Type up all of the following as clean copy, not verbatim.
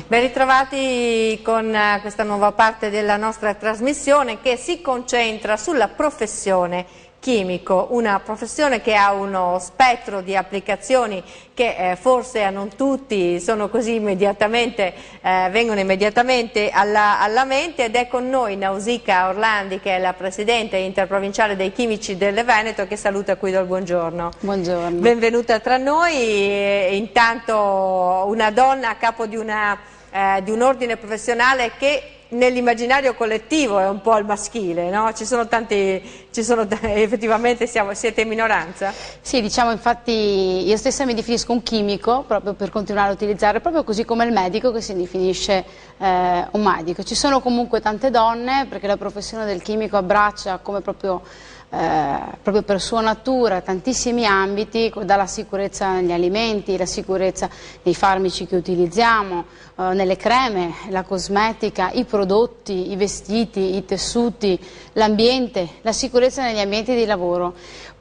Ben ritrovati con questa nuova parte della nostra trasmissione che si concentra sulla professione chimico, una professione che ha uno spettro di applicazioni che forse a non tutti sono così immediatamente, vengono immediatamente alla mente, ed è con noi Nausicaa Orlandi, che è la presidente interprovinciale dei chimici del Veneto, che saluta qui dal buongiorno. Buongiorno. Benvenuta tra noi. Intanto una donna a capo di un ordine professionale che nell'immaginario collettivo è un po' il maschile, no? Effettivamente siete in minoranza? Sì, diciamo, infatti io stessa mi definisco un chimico, proprio per continuare a utilizzare, proprio così come il medico che si definisce un medico. Ci sono comunque tante donne, perché la professione del chimico abbraccia come proprio per sua natura tantissimi ambiti, dalla sicurezza negli alimenti, la sicurezza nei farmaci che utilizziamo, nelle creme, la cosmetica, i prodotti, i vestiti, i tessuti, l'ambiente, la sicurezza negli ambienti di lavoro.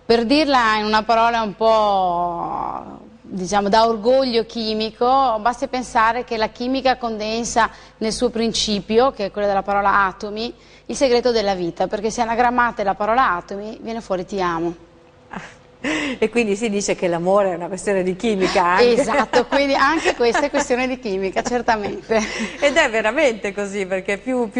Per dirla in una parola un po', diciamo, da orgoglio chimico, basti pensare che la chimica condensa nel suo principio, che è quello della parola atomi, il segreto della vita, perché se anagrammate la parola atomi viene fuori ti amo. E quindi si dice che l'amore è una questione di chimica anche. Esatto, quindi anche questa è questione di chimica, certamente. Ed è veramente così, perché più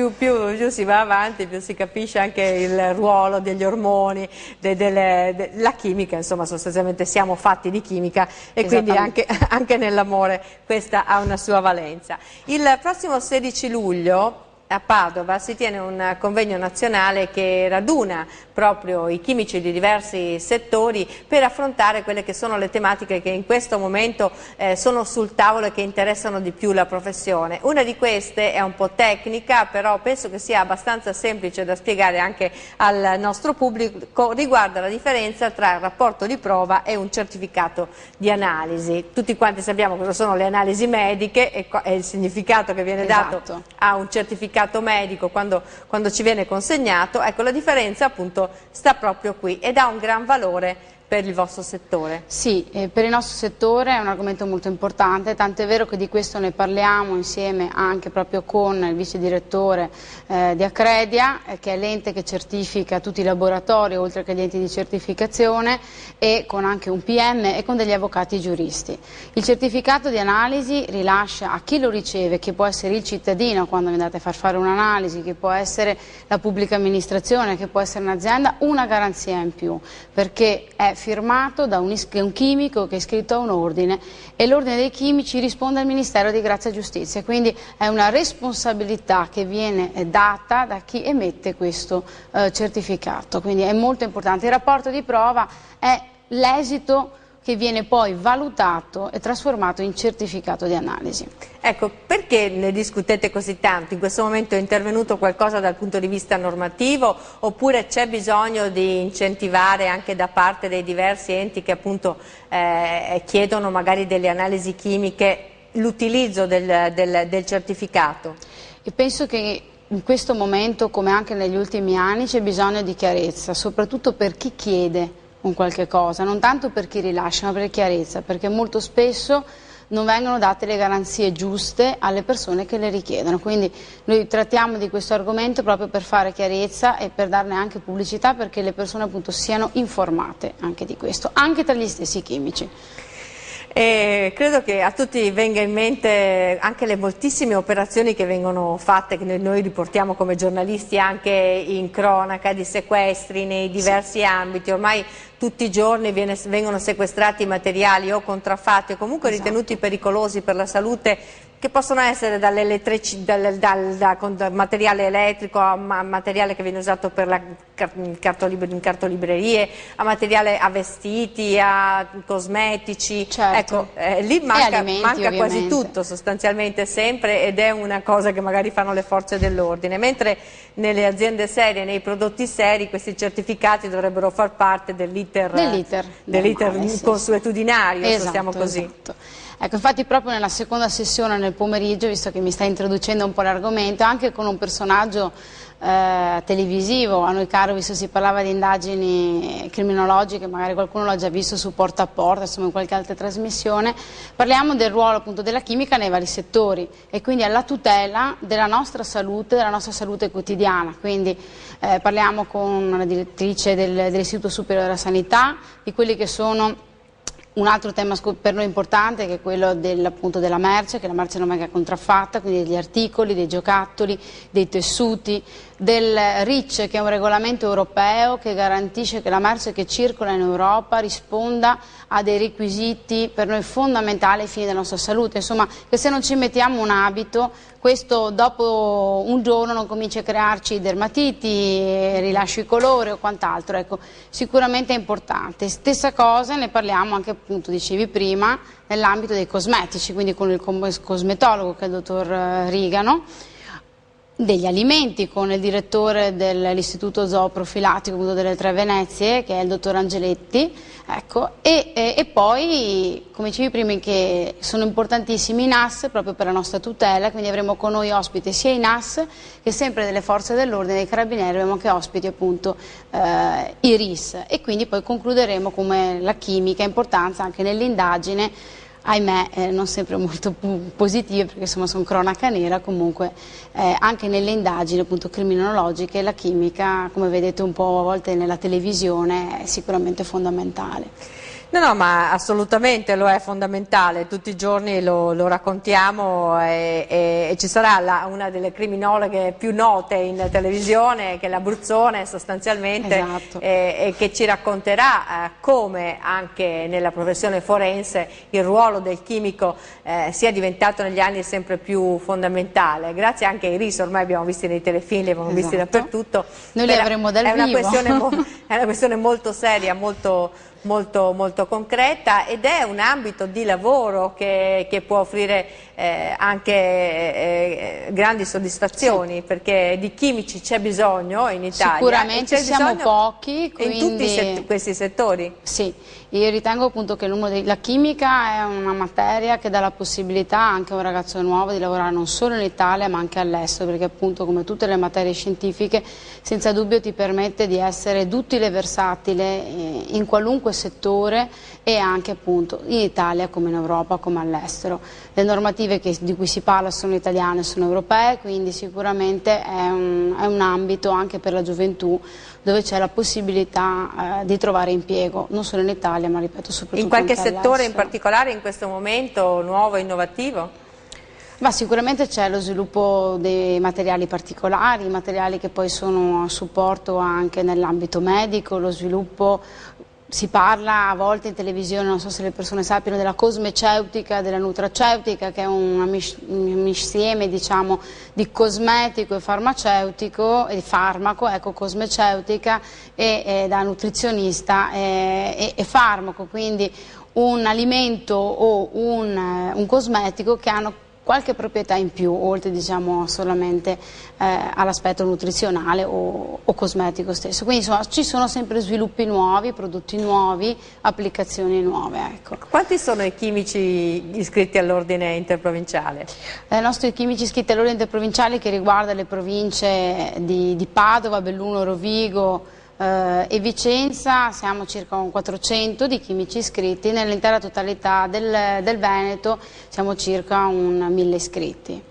si va avanti, più si capisce anche il ruolo degli ormoni, la chimica, insomma sostanzialmente siamo fatti di chimica, e quindi anche nell'amore questa ha una sua valenza. Il prossimo 16 luglio a Padova si tiene un convegno nazionale che raduna proprio i chimici di diversi settori per affrontare quelle che sono le tematiche che in questo momento sono sul tavolo e che interessano di più la professione. Una di queste è un po' tecnica, però penso che sia abbastanza semplice da spiegare anche al nostro pubblico, riguarda la differenza tra il rapporto di prova e un certificato di analisi. Tutti quanti sappiamo cosa sono le analisi mediche e il significato che viene dato a un certificato medico quando ci viene consegnato. Ecco, la differenza appunto sta proprio qui ed ha un gran valore per il vostro settore. Sì, per il nostro settore è un argomento molto importante, tant'è vero che di questo ne parliamo insieme anche proprio con il vice direttore di Accredia, che è l'ente che certifica tutti i laboratori oltre che gli enti di certificazione, e con anche un PM e con degli avvocati giuristi. Il certificato di analisi rilascia a chi lo riceve, che può essere il cittadino quando andate a fare un'analisi, che può essere la pubblica amministrazione, che può essere un'azienda, una garanzia in più, perché è firmato da un chimico che è iscritto a un ordine, e l'ordine dei chimici risponde al Ministero di Grazia e Giustizia, quindi è una responsabilità che viene data da chi emette questo certificato, quindi è molto importante. Il rapporto di prova è l'esito che viene poi valutato e trasformato in certificato di analisi. Ecco, perché ne discutete così tanto? In questo momento è intervenuto qualcosa dal punto di vista normativo, oppure c'è bisogno di incentivare anche da parte dei diversi enti che appunto chiedono magari delle analisi chimiche l'utilizzo del certificato? E penso che in questo momento, come anche negli ultimi anni, c'è bisogno di chiarezza, soprattutto per chi chiede un qualche cosa, non tanto per chi rilascia, ma per chiarezza, perché molto spesso non vengono date le garanzie giuste alle persone che le richiedono. Quindi noi trattiamo di questo argomento proprio per fare chiarezza e per darne anche pubblicità, perché le persone appunto siano informate anche di questo, anche tra gli stessi chimici. E credo che a tutti venga in mente anche le moltissime operazioni che vengono fatte, che noi riportiamo come giornalisti anche in cronaca, di sequestri nei diversi ambiti. Ormai tutti i giorni vengono sequestrati materiali o contraffatti o comunque ritenuti pericolosi per la salute, che possono essere dal materiale elettrico a materiale che viene usato per in cartolibrerie, a materiale a vestiti, a cosmetici. Certo. Ecco, lì manca quasi ovviamente tutto sostanzialmente sempre, ed è una cosa che magari fanno le forze dell'ordine, mentre nelle aziende serie, nei prodotti seri, questi certificati dovrebbero far parte dell'iter consuetudinario, se siamo così. Esatto. Ecco, infatti proprio nella seconda sessione nel pomeriggio, visto che mi stai introducendo un po' l'argomento, anche con un personaggio televisivo, a noi caro, visto si parlava di indagini criminologiche, magari qualcuno l'ha già visto su Porta a Porta, insomma in qualche altra trasmissione. Parliamo del ruolo appunto della chimica nei vari settori e quindi alla tutela della nostra salute quotidiana. Quindi parliamo con la direttrice dell'Istituto Superiore della Sanità di quelli che sono un altro tema per noi importante, che è quello appunto della merce, che la merce non venga contraffatta, quindi degli articoli, dei giocattoli, dei tessuti, del REACH, che è un regolamento europeo che garantisce che la merce che circola in Europa risponda a dei requisiti per noi fondamentali ai fini della nostra salute. Insomma, che se non ci mettiamo un abito, questo dopo un giorno non comincia a crearci dermatiti, rilasci colore o quant'altro. Ecco, sicuramente è importante. Stessa cosa ne parliamo anche, appunto, dicevi prima, nell'ambito dei cosmetici, quindi con il cosmetologo che è il dottor Rigano, degli alimenti con il direttore dell'Istituto Zooprofilattico delle Tre Venezie, che è il dottor Angeletti, ecco, e poi, come dicevi prima, che sono importantissimi i NAS proprio per la nostra tutela, quindi avremo con noi ospiti sia i NAS che sempre delle forze dell'ordine, dei carabinieri, avremo anche ospiti appunto i RIS, e quindi poi concluderemo come la chimica ha importanza anche nell'indagine, ahimè non sempre molto positive, perché insomma sono cronaca nera. Comunque anche nelle indagini appunto criminologiche la chimica, come vedete un po' a volte nella televisione, è sicuramente fondamentale. No, ma assolutamente lo è fondamentale, tutti i giorni lo raccontiamo e ci sarà una delle criminologhe più note in televisione, che è l'Abruzzone sostanzialmente, esatto. E che ci racconterà come anche nella professione forense il ruolo del chimico sia diventato negli anni sempre più fondamentale, grazie anche ai RIS. Ormai abbiamo visti nei telefilm, li abbiamo visti dappertutto. Noi li avremo dal vivo. È una questione molto seria, molto concreta, ed è un ambito di lavoro che può offrire anche grandi soddisfazioni, sì, perché di chimici c'è bisogno in Italia. Sicuramente siamo pochi, quindi in tutti questi settori. Sì, io ritengo appunto che la chimica è una materia che dà la possibilità anche a un ragazzo nuovo di lavorare non solo in Italia ma anche all'estero, perché appunto, come tutte le materie scientifiche, senza dubbio ti permette di essere duttile e versatile in qualunque settore, e anche appunto in Italia come in Europa come all'estero. Le normative di cui si parla sono italiane, sono europee, quindi sicuramente è un ambito anche per la gioventù dove c'è la possibilità di trovare impiego, non solo in Italia ma ripeto soprattutto in qualche anche settore all'estero. In particolare in questo momento nuovo e innovativo? Ma sicuramente c'è lo sviluppo dei materiali particolari, materiali che poi sono a supporto anche nell'ambito medico, lo sviluppo. Si parla a volte in televisione, non so se le persone sappiano, della cosmeceutica, della nutraceutica, che è un insieme, diciamo, di cosmetico e farmaceutico, e farmaco, ecco, cosmeceutica e da nutrizionista e farmaco, quindi un alimento o un cosmetico che hanno qualche proprietà in più, oltre, diciamo, solamente all'aspetto nutrizionale o cosmetico stesso. Quindi insomma ci sono sempre sviluppi nuovi, prodotti nuovi, applicazioni nuove. Ecco. Quanti sono i chimici iscritti all'ordine interprovinciale? I nostri chimici iscritti all'ordine interprovinciale, che riguarda le province di Padova, Belluno, Rovigo e Vicenza, siamo circa un 400 di chimici iscritti. Nell'intera totalità del Veneto siamo circa un 1000 iscritti.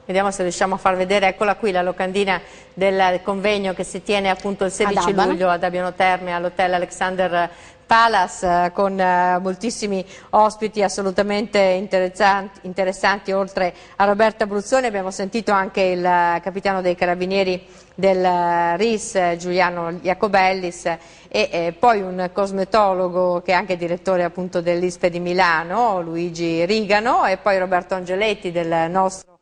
Vediamo se riusciamo a far vedere, eccola qui la locandina del convegno che si tiene appunto il 16 luglio ad Abbiano Terme all'Hotel Alexander Palace, con moltissimi ospiti assolutamente interessanti. Oltre a Roberta Bruzzone abbiamo sentito anche il capitano dei carabinieri del RIS Giuliano Iacobellis e poi un cosmetologo che è anche direttore appunto dell'ISPE di Milano, Luigi Rigano, e poi Roberto Angeletti del nostro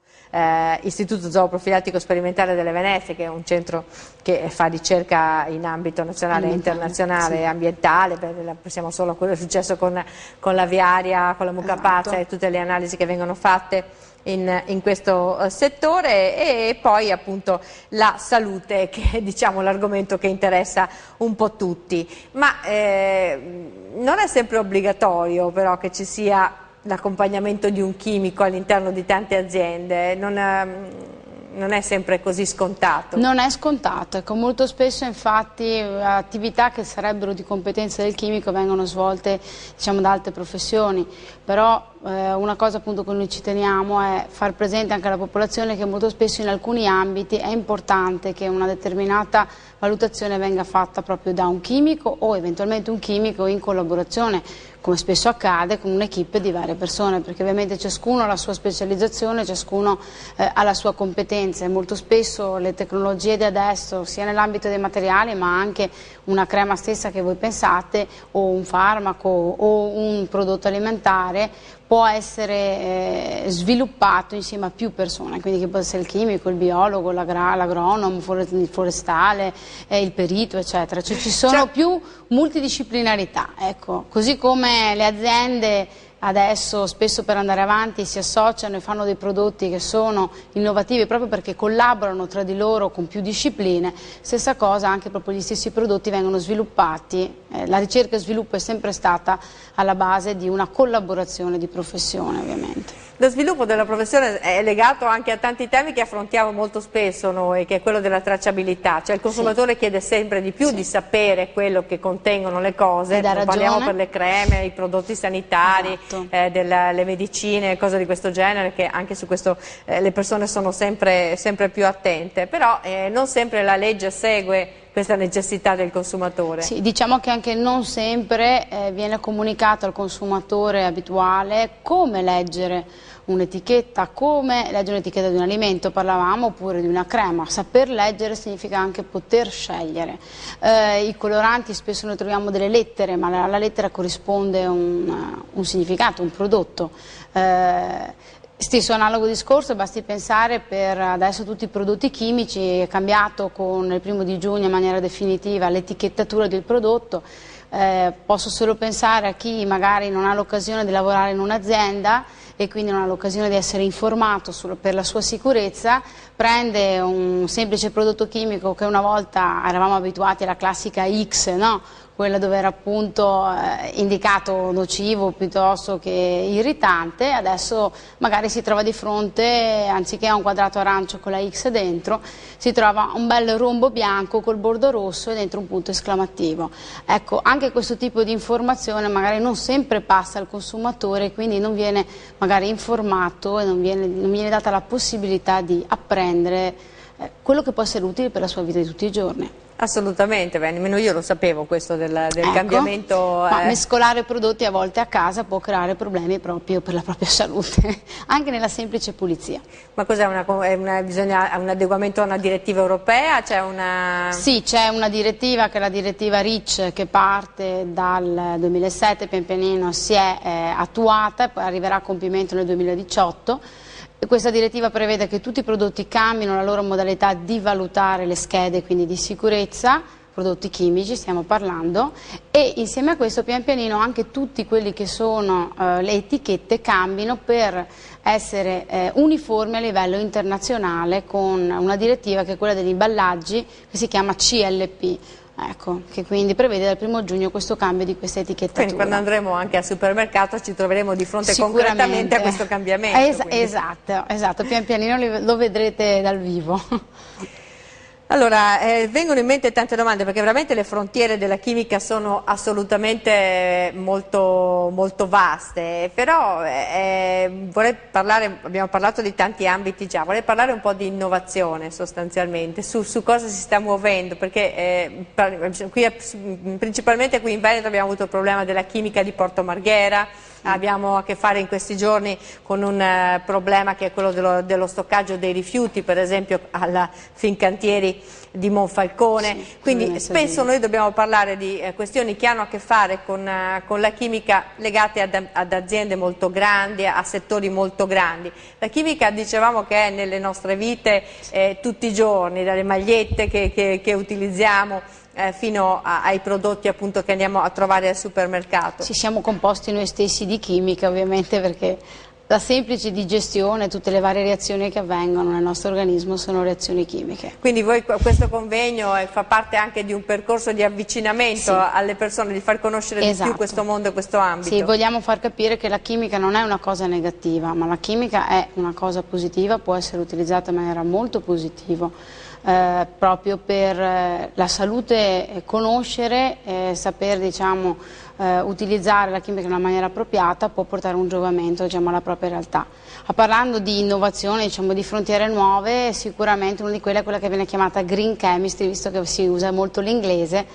Istituto Zooprofilattico Sperimentale delle Venezie, che è un centro che fa ricerca in ambito nazionale e internazionale, sì, ambientale. Pensiamo solo a quello che è successo con l'aviaria, con la mucca pazza, e tutte le analisi che vengono fatte in questo settore, e poi appunto la salute, che è, diciamo, l'argomento che interessa un po' tutti. Ma non è sempre obbligatorio però che ci sia l'accompagnamento di un chimico all'interno di tante aziende. non è sempre così scontato. Non è scontato, ecco, molto spesso infatti attività che sarebbero di competenza del chimico vengono svolte, diciamo, da altre professioni, però una cosa appunto che noi ci teniamo è far presente anche alla popolazione che molto spesso in alcuni ambiti è importante che una determinata valutazione venga fatta proprio da un chimico o eventualmente un chimico in collaborazione, come spesso accade, con un'equipe di varie persone, perché ovviamente ciascuno ha la sua specializzazione, ciascuno ha la sua competenza e molto spesso le tecnologie di adesso, sia nell'ambito dei materiali ma anche una crema stessa che voi pensate o un farmaco o un prodotto alimentare, può essere sviluppato insieme a più persone, quindi che può essere il chimico, il biologo, l'agronomo, il forestale, il perito, eccetera. Cioè ci sono più multidisciplinarità, ecco. Così come le aziende adesso spesso per andare avanti si associano e fanno dei prodotti che sono innovativi proprio perché collaborano tra di loro con più discipline, stessa cosa anche proprio gli stessi prodotti vengono sviluppati, la ricerca e sviluppo è sempre stata alla base di una collaborazione di professione ovviamente. Lo sviluppo della professione è legato anche a tanti temi che affrontiamo molto spesso noi, che è quello della tracciabilità, cioè il consumatore chiede sempre di più di sapere quello che contengono le cose, parliamo per le creme, i prodotti sanitari, le medicine, cose di questo genere, che anche su questo le persone sono sempre più attente, però non sempre la legge segue questa necessità del consumatore. Sì, diciamo che anche non sempre viene comunicato al consumatore abituale come leggere un'etichetta, come leggere un'etichetta di un alimento, parlavamo, oppure di una crema. Saper leggere significa anche poter scegliere. I coloranti spesso noi troviamo delle lettere, ma alla lettera corrisponde un significato, un prodotto. Stesso analogo discorso, basti pensare per adesso tutti i prodotti chimici, è cambiato con il 1° giugno in maniera definitiva l'etichettatura del prodotto, posso solo pensare a chi magari non ha l'occasione di lavorare in un'azienda e quindi non ha l'occasione di essere informato per la sua sicurezza, prende un semplice prodotto chimico che una volta eravamo abituati alla classica X, no? Quella dove era appunto indicato nocivo piuttosto che irritante, adesso magari si trova di fronte, anziché a un quadrato arancio con la X dentro, si trova un bel rombo bianco col bordo rosso e dentro un punto esclamativo. Ecco, anche questo tipo di informazione magari non sempre passa al consumatore, quindi non viene magari informato e non viene data la possibilità di apprendere quello che può essere utile per la sua vita di tutti i giorni. Assolutamente, nemmeno io lo sapevo questo del cambiamento. Ma mescolare prodotti a volte a casa può creare problemi proprio per la propria salute, anche nella semplice pulizia. Ma cos'è bisogna un adeguamento a una direttiva europea? Sì, c'è una direttiva che è la direttiva REACH che parte dal 2007, pian pianino si è attuata e poi arriverà a compimento nel 2018. Questa direttiva prevede che tutti i prodotti cambino la loro modalità di valutare le schede, quindi di sicurezza, prodotti chimici stiamo parlando, e insieme a questo pian pianino anche tutti quelli che sono le etichette cambino per essere uniformi a livello internazionale con una direttiva che è quella degli imballaggi che si chiama CLP. Ecco, che quindi prevede dal 1° giugno questo cambio di questa etichettatura. Quindi quando andremo anche al supermercato ci troveremo di fronte concretamente a questo cambiamento. Esatto, pian pianino lo vedrete dal vivo. Allora, vengono in mente tante domande perché veramente le frontiere della chimica sono assolutamente molto, molto vaste, però vorrei parlare, abbiamo parlato di tanti ambiti già, vorrei parlare un po' di innovazione sostanzialmente, su cosa si sta muovendo, perché principalmente qui in Veneto abbiamo avuto il problema della chimica di Porto Marghera, abbiamo a che fare in questi giorni con un problema che è quello dello stoccaggio dei rifiuti, per esempio alla Fincantieri di Monfalcone, quindi spesso noi dobbiamo parlare di questioni che hanno a che fare con la chimica legate ad aziende molto grandi, a settori molto grandi. La chimica dicevamo che è nelle nostre vite tutti i giorni, dalle magliette che utilizziamo fino ai prodotti appunto che andiamo a trovare al supermercato. Ci siamo composti noi stessi di chimica ovviamente perché la semplice digestione, tutte le varie reazioni che avvengono nel nostro organismo sono reazioni chimiche. Quindi voi questo convegno fa parte anche di un percorso di avvicinamento alle persone, di far conoscere di più questo mondo e questo ambito? Sì, vogliamo far capire che la chimica non è una cosa negativa, ma la chimica è una cosa positiva, può essere utilizzata in maniera molto positiva. Proprio per la salute, conoscere, saper utilizzare la chimica in una maniera appropriata può portare un giovamento alla propria realtà. Parlando di innovazione, di frontiere nuove, sicuramente una di quelle è quella che viene chiamata green chemistry, visto che si usa molto l'inglese,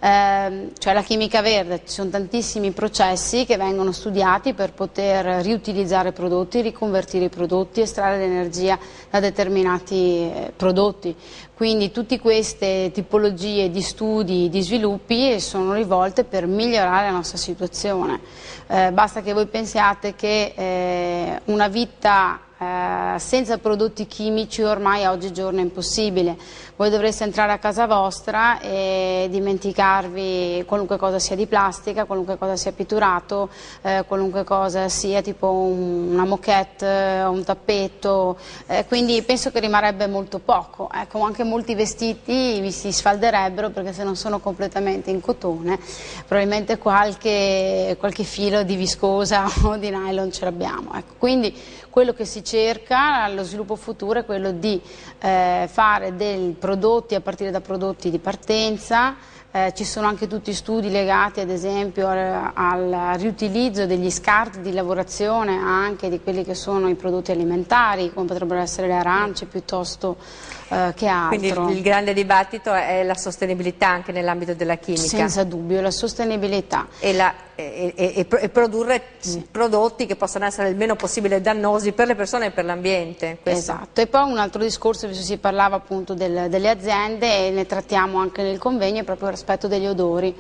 cioè la chimica verde. Ci sono tantissimi processi che vengono studiati per poter riutilizzare prodotti, riconvertire i prodotti, estrarre l'energia da determinati prodotti. Quindi tutte queste tipologie di studi, di sviluppi sono rivolte per migliorare la nostra situazione. Basta che voi pensiate che una vita senza prodotti chimici ormai oggigiorno è impossibile. Voi dovreste entrare a casa vostra e dimenticarvi qualunque cosa sia di plastica, qualunque cosa sia pitturato, qualunque cosa sia tipo una moquette, un tappeto, quindi penso che rimarrebbe molto poco. Ecco, anche molti vestiti vi si sfalderebbero perché se non sono completamente in cotone probabilmente qualche filo di viscosa o di nylon ce l'abbiamo. Ecco, quindi quello che si cerca allo sviluppo futuro è quello di fare dei prodotti a partire da prodotti di partenza. Ci sono anche tutti studi legati ad esempio al riutilizzo degli scarti di lavorazione anche di quelli che sono i prodotti alimentari, come potrebbero essere le arance piuttosto che altro. Quindi il grande dibattito è la sostenibilità anche nell'ambito della chimica. Senza dubbio, la sostenibilità. E produrre prodotti che possano essere il meno possibile dannosi per le persone e per l'ambiente. Esatto, e poi un altro discorso, visto si parlava appunto delle aziende e ne trattiamo anche nel convegno, è proprio il rispetto degli odori.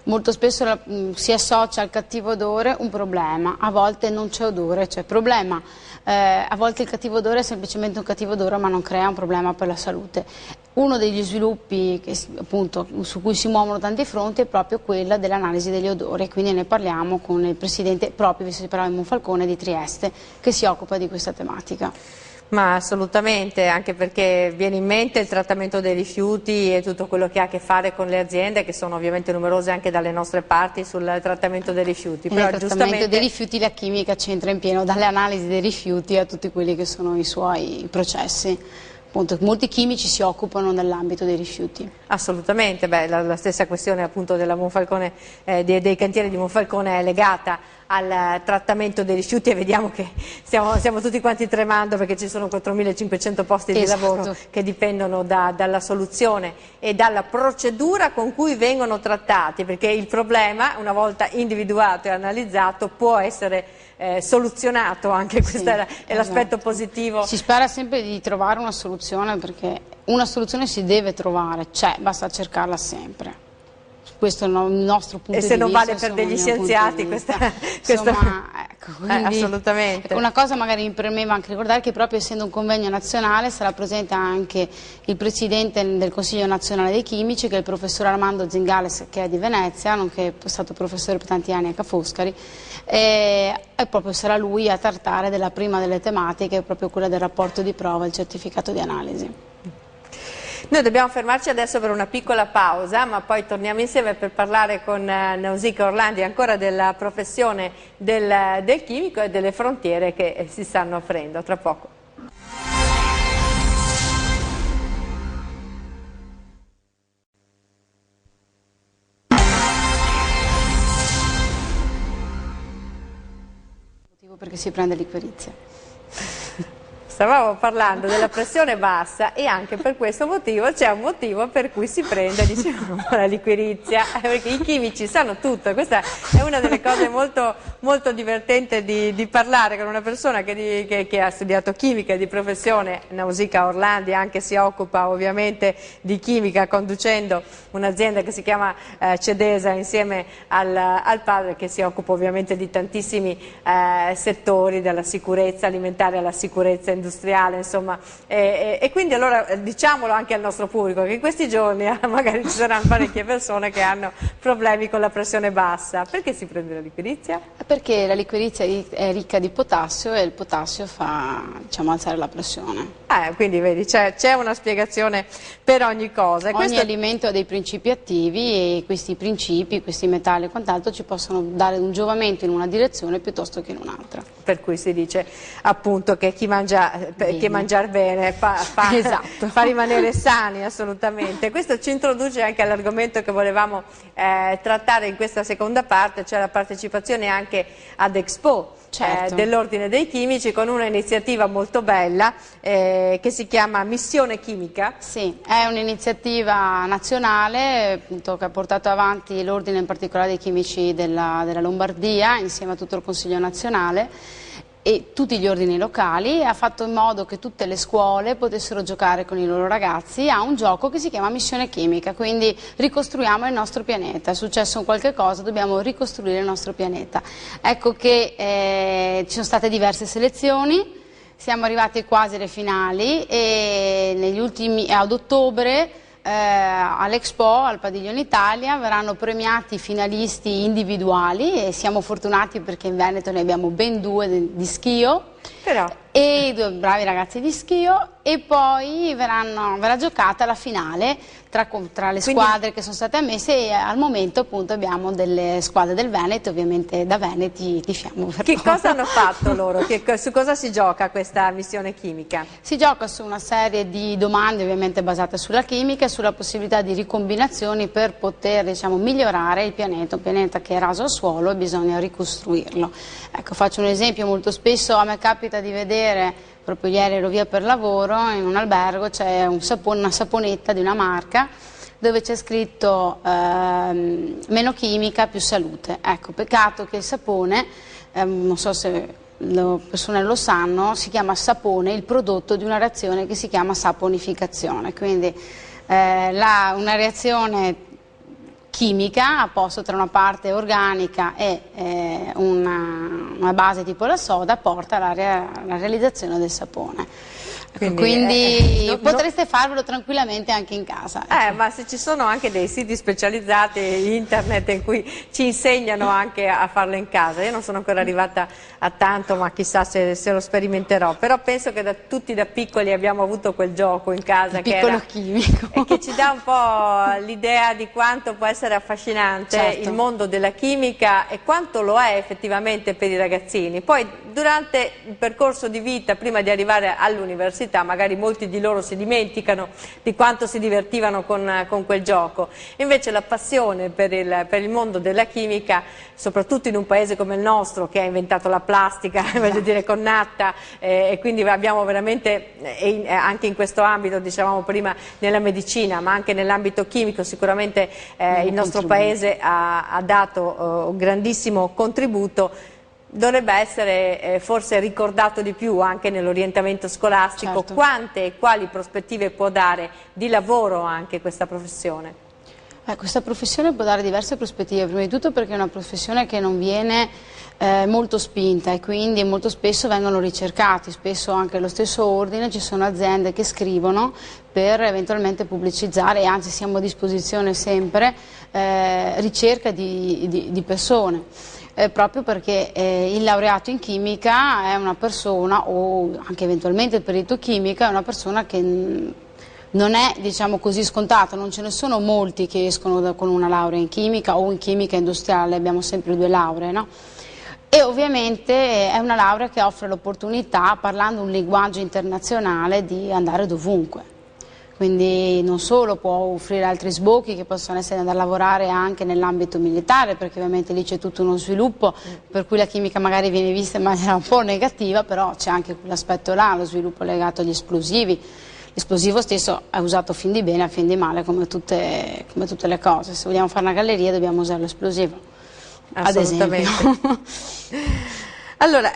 Molto spesso si associa al cattivo odore un problema, a volte non c'è odore, c'è problema. A volte il cattivo odore è semplicemente un cattivo odore ma non crea un problema per la salute. Uno degli sviluppi appunto, su cui si muovono tanti fronti è proprio quella dell'analisi degli odori, quindi ne parliamo con il presidente proprio, visto che si parla di Monfalcone di Trieste, che si occupa di questa tematica. Ma assolutamente, anche perché viene in mente il trattamento dei rifiuti e tutto quello che ha a che fare con le aziende, che sono ovviamente numerose anche dalle nostre parti sul trattamento dei rifiuti. Però il trattamento dei rifiuti la chimica c'entra in pieno, dalle analisi dei rifiuti a tutti quelli che sono i suoi processi. Appunto, molti chimici si occupano nell'ambito dei rifiuti. Assolutamente, la stessa questione appunto della Monfalcone, dei cantieri di Monfalcone è legata al trattamento dei rifiuti e vediamo che stiamo tutti quanti tremando perché ci sono 4.500 posti di lavoro che dipendono dalla soluzione e dalla procedura con cui vengono trattati, perché il problema una volta individuato e analizzato può essere soluzionato, anche questo è l'aspetto positivo. Si spera sempre di trovare una soluzione, perché una soluzione si deve trovare, basta cercarla sempre. Questo è il nostro punto di vista. E se non vale per degli scienziati, assolutamente. Una cosa magari mi premeva anche ricordare che proprio essendo un convegno nazionale sarà presente anche il presidente del Consiglio nazionale dei chimici, che è il professor Armando Zingales, che è di Venezia, nonché è stato professore per tanti anni a Ca' Foscari, e proprio sarà lui a trattare della prima delle tematiche, proprio quella del rapporto di prova e il certificato di analisi. Noi dobbiamo fermarci adesso per una piccola pausa, ma poi torniamo insieme per parlare con Nausicaa Orlandi ancora della professione del chimico e delle frontiere che si stanno aprendo. Tra poco. Perché si prende liquirizia. Stavamo parlando della pressione bassa e anche per questo motivo c'è un motivo per cui si prende, diciamo, la liquirizia, perché i chimici sanno tutto. Questa è una delle cose molto, molto divertenti di parlare con una persona che ha studiato chimica di professione. Nausicaa Orlandi anche si occupa ovviamente di chimica, conducendo un'azienda che si chiama Cedesa insieme al padre, che si occupa ovviamente di tantissimi settori, dalla sicurezza alimentare alla sicurezza industriale, industriale, insomma, e quindi allora diciamolo anche al nostro pubblico che in questi giorni magari ci saranno parecchie persone che hanno problemi con la pressione bassa. Perché si prende la liquirizia? Perché la liquirizia è ricca di potassio e il potassio fa, diciamo, alzare la pressione. Quindi vedi, c'è una spiegazione per ogni cosa. Ogni alimento ha dei principi attivi e questi principi, questi metalli e quant'altro ci possono dare un giovamento in una direzione piuttosto che in un'altra. Per cui si dice appunto che chi mangia che mangiar bene esatto. fa rimanere sani, assolutamente. Questo ci introduce anche all'argomento che volevamo trattare in questa seconda parte, cioè la partecipazione anche ad Expo. Certo. Dell'Ordine dei Chimici, con una iniziativa molto bella che si chiama Missione Chimica. Sì, è un'iniziativa nazionale appunto, che ha portato avanti l'Ordine in particolare dei Chimici della Lombardia insieme a tutto il Consiglio nazionale e tutti gli ordini locali, e ha fatto in modo che tutte le scuole potessero giocare con i loro ragazzi a un gioco che si chiama Missione Chimica, quindi ricostruiamo il nostro pianeta. È successo un qualche cosa, dobbiamo ricostruire il nostro pianeta. Ecco che ci sono state diverse selezioni, siamo arrivati quasi alle finali e ad ottobre all'Expo, al Padiglione Italia, verranno premiati i finalisti individuali e siamo fortunati perché in Veneto ne abbiamo ben 2 di Schio. E 2 bravi ragazzi di Schio, e poi verrà giocata la finale tra le squadre che sono state ammesse, e al momento appunto abbiamo delle squadre del Veneto, ovviamente da Veneti tifiamo per Che loro. cosa hanno fatto loro? Su cosa si gioca questa missione chimica? Si gioca su una serie di domande ovviamente basate sulla chimica e sulla possibilità di ricombinazioni per poter, diciamo, migliorare il pianeta, un pianeta che è raso al suolo e bisogna ricostruirlo. Ecco, faccio un esempio: molto spesso a me capita di vedere, proprio ieri ero via per lavoro, in un albergo c'è una saponetta di una marca dove c'è scritto meno chimica, più salute. Ecco, peccato che il sapone, non so se le persone lo sanno, si chiama sapone il prodotto di una reazione che si chiama saponificazione, quindi una reazione chimica a posto tra una parte organica e una base tipo la soda porta alla realizzazione del sapone. Quindi potreste farvelo tranquillamente anche in casa. Ma se ci sono anche dei siti specializzati internet in cui ci insegnano anche a farlo in casa. Io non sono ancora arrivata a tanto, ma chissà se lo sperimenterò. Però penso che tutti da piccoli abbiamo avuto quel gioco in casa chimico, e che ci dà un po' l'idea di quanto può essere affascinante, certo, il mondo della chimica e quanto lo è effettivamente per i ragazzini. Poi durante il percorso di vita, prima di arrivare all'università, magari molti di loro si dimenticano di quanto si divertivano con quel gioco. Invece la passione per il mondo della chimica, soprattutto in un paese come il nostro che ha inventato la plastica, voglio dire, con Natta, e quindi abbiamo veramente, anche in questo ambito, dicevamo prima, nella medicina, ma anche nell'ambito chimico, sicuramente il nostro paese ha dato un grandissimo contributo. Dovrebbe essere forse ricordato di più anche nell'orientamento scolastico, certo, quante e quali prospettive può dare di lavoro anche questa professione. Questa professione può dare diverse prospettive, prima di tutto perché è una professione che non viene molto spinta e quindi molto spesso vengono ricercati, spesso anche lo stesso ordine, ci sono aziende che scrivono per eventualmente pubblicizzare, e anzi siamo a disposizione sempre ricerca di persone. Proprio perché il laureato in chimica è una persona, o anche eventualmente il perito chimica, è una persona che non è, diciamo così, scontato, non ce ne sono molti che escono con una laurea in chimica o in chimica industriale, abbiamo sempre 2 lauree, no? E ovviamente è una laurea che offre l'opportunità, parlando un linguaggio internazionale, di andare dovunque. Quindi non solo può offrire altri sbocchi che possono essere andare a lavorare anche nell'ambito militare, perché ovviamente lì c'è tutto uno sviluppo per cui la chimica magari viene vista in maniera un po' negativa, però c'è anche quell'aspetto là, lo sviluppo legato agli esplosivi. L'esplosivo stesso è usato a fin di bene, a fin di male, come tutte le cose. Se vogliamo fare una galleria dobbiamo usare l'esplosivo, ad esempio. Allora,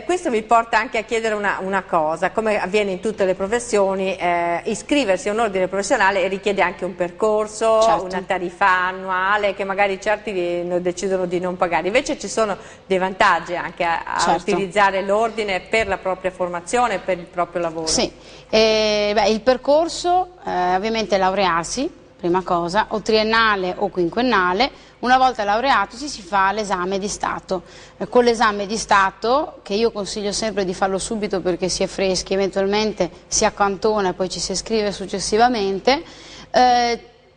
questo mi porta anche a chiedere una cosa, come avviene in tutte le professioni, iscriversi a un ordine professionale richiede anche un percorso, Certo. una tariffa annuale che magari certi decidono di non pagare, invece ci sono dei vantaggi anche a Certo. utilizzare l'ordine per la propria formazione, per il proprio lavoro. Sì, il percorso ovviamente è laurearsi, prima cosa, o triennale o quinquennale. Una volta laureatosi si fa l'esame di Stato. Con l'esame di Stato, che io consiglio sempre di farlo subito perché si è freschi, eventualmente si accantona e poi ci si iscrive successivamente,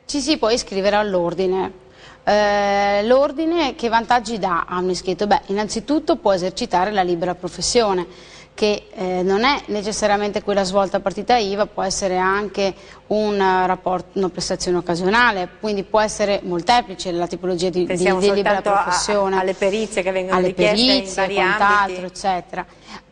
ci si può iscrivere all'ordine. L'ordine che vantaggi dà a un iscritto? Beh, innanzitutto può esercitare la libera professione, che non è necessariamente quella svolta a partita IVA, può essere anche una prestazione occasionale, quindi può essere molteplice la tipologia di libera professione. Alle perizie che vengono richieste in vari ambiti, eccetera.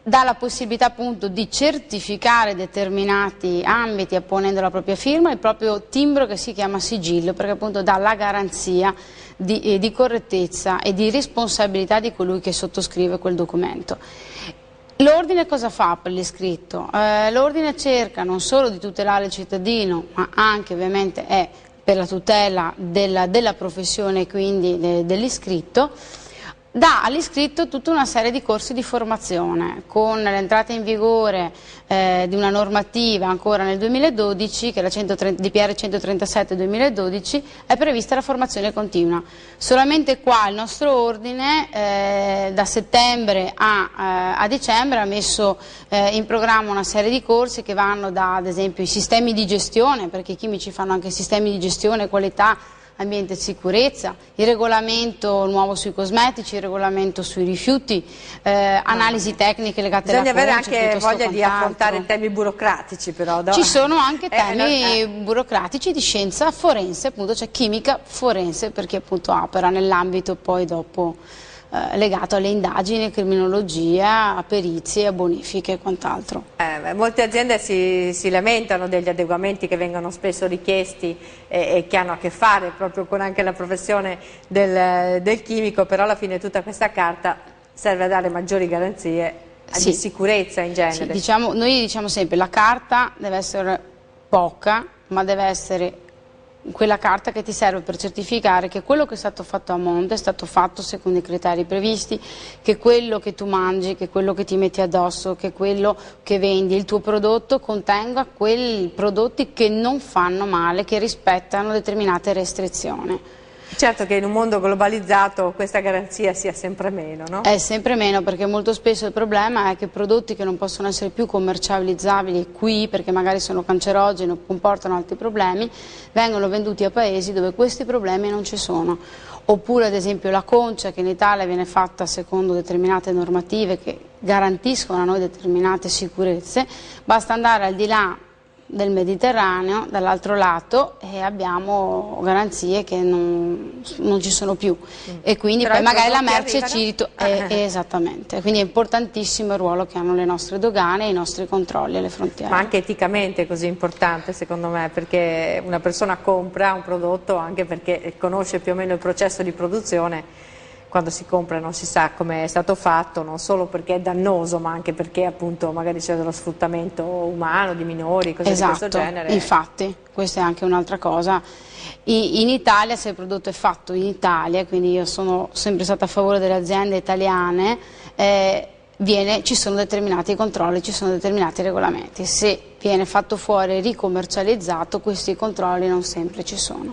Dà la possibilità appunto di certificare determinati ambiti apponendo la propria firma, il proprio timbro che si chiama sigillo, perché appunto dà la garanzia di correttezza e di responsabilità di colui che sottoscrive quel documento. L'ordine cosa fa per l'iscritto? L'ordine cerca non solo di tutelare il cittadino, ma anche ovviamente è per la tutela della professione, quindi dell'iscritto. Dà all'iscritto tutta una serie di corsi di formazione, con l'entrata in vigore di una normativa ancora nel 2012, che è la DPR 137 2012, è prevista la formazione continua. Solamente qua il nostro ordine da settembre a dicembre ha messo in programma una serie di corsi che vanno da, ad esempio, i sistemi di gestione, perché i chimici fanno anche sistemi di gestione, qualità, ambiente e sicurezza, il regolamento nuovo sui cosmetici, il regolamento sui rifiuti, analisi tecniche legate alla bisogna codice. Avere anche voglia di affrontare temi burocratici, però. Ci sono anche temi burocratici di scienza forense, appunto, cioè chimica forense, perché appunto opera nell'ambito poi dopo legato alle indagini, criminologia, a perizie, a bonifiche e quant'altro. Molte aziende si lamentano degli adeguamenti che vengono spesso richiesti e che hanno a che fare proprio con anche la professione del chimico, però alla fine tutta questa carta serve a dare maggiori garanzie di sicurezza in genere. Sì, noi diciamo sempre la carta deve essere poca, ma deve essere quella carta che ti serve per certificare che quello che è stato fatto a monte è stato fatto secondo i criteri previsti, che quello che tu mangi, che quello che ti metti addosso, che quello che vendi, il tuo prodotto contenga quei prodotti che non fanno male, che rispettano determinate restrizioni. Certo che in un mondo globalizzato questa garanzia sia sempre meno, no? È sempre meno, perché molto spesso il problema è che prodotti che non possono essere più commercializzabili qui, perché magari sono cancerogeni o comportano altri problemi, vengono venduti a paesi dove questi problemi non ci sono. Oppure ad esempio la concia, che in Italia viene fatta secondo determinate normative che garantiscono a noi determinate sicurezze, basta andare al di là del Mediterraneo, dall'altro lato, e abbiamo garanzie che non ci sono più, e quindi poi magari la merce esattamente, quindi è importantissimo il ruolo che hanno le nostre dogane e i nostri controlli alle frontiere. Ma anche eticamente è così importante secondo me, perché una persona compra un prodotto anche perché conosce più o meno il processo di produzione. Quando si compra non si sa come è stato fatto, non solo perché è dannoso, ma anche perché appunto magari c'è dello sfruttamento umano, di minori, cose di questo genere. Infatti, questa è anche un'altra cosa. In Italia, se il prodotto è fatto in Italia, quindi io sono sempre stata a favore delle aziende italiane, ci sono determinati controlli, ci sono determinati regolamenti. Se viene fatto fuori e ricommercializzato, questi controlli non sempre ci sono.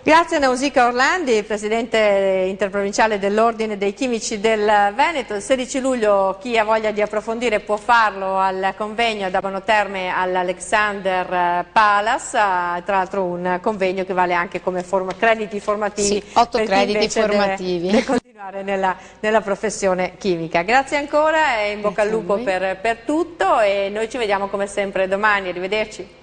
Grazie a Nausicaa Orlandi, Presidente interprovinciale dell'Ordine dei Chimici del Veneto. Il 16 luglio chi ha voglia di approfondire può farlo al convegno da Buono Terme all'Alexander Palace, tra l'altro un convegno che vale anche come crediti formativi. Sì, 8 crediti formativi. Deve continuare nella professione chimica. Grazie ancora e in bocca al lupo per tutto, e noi ci vediamo come sempre domani. Arrivederci.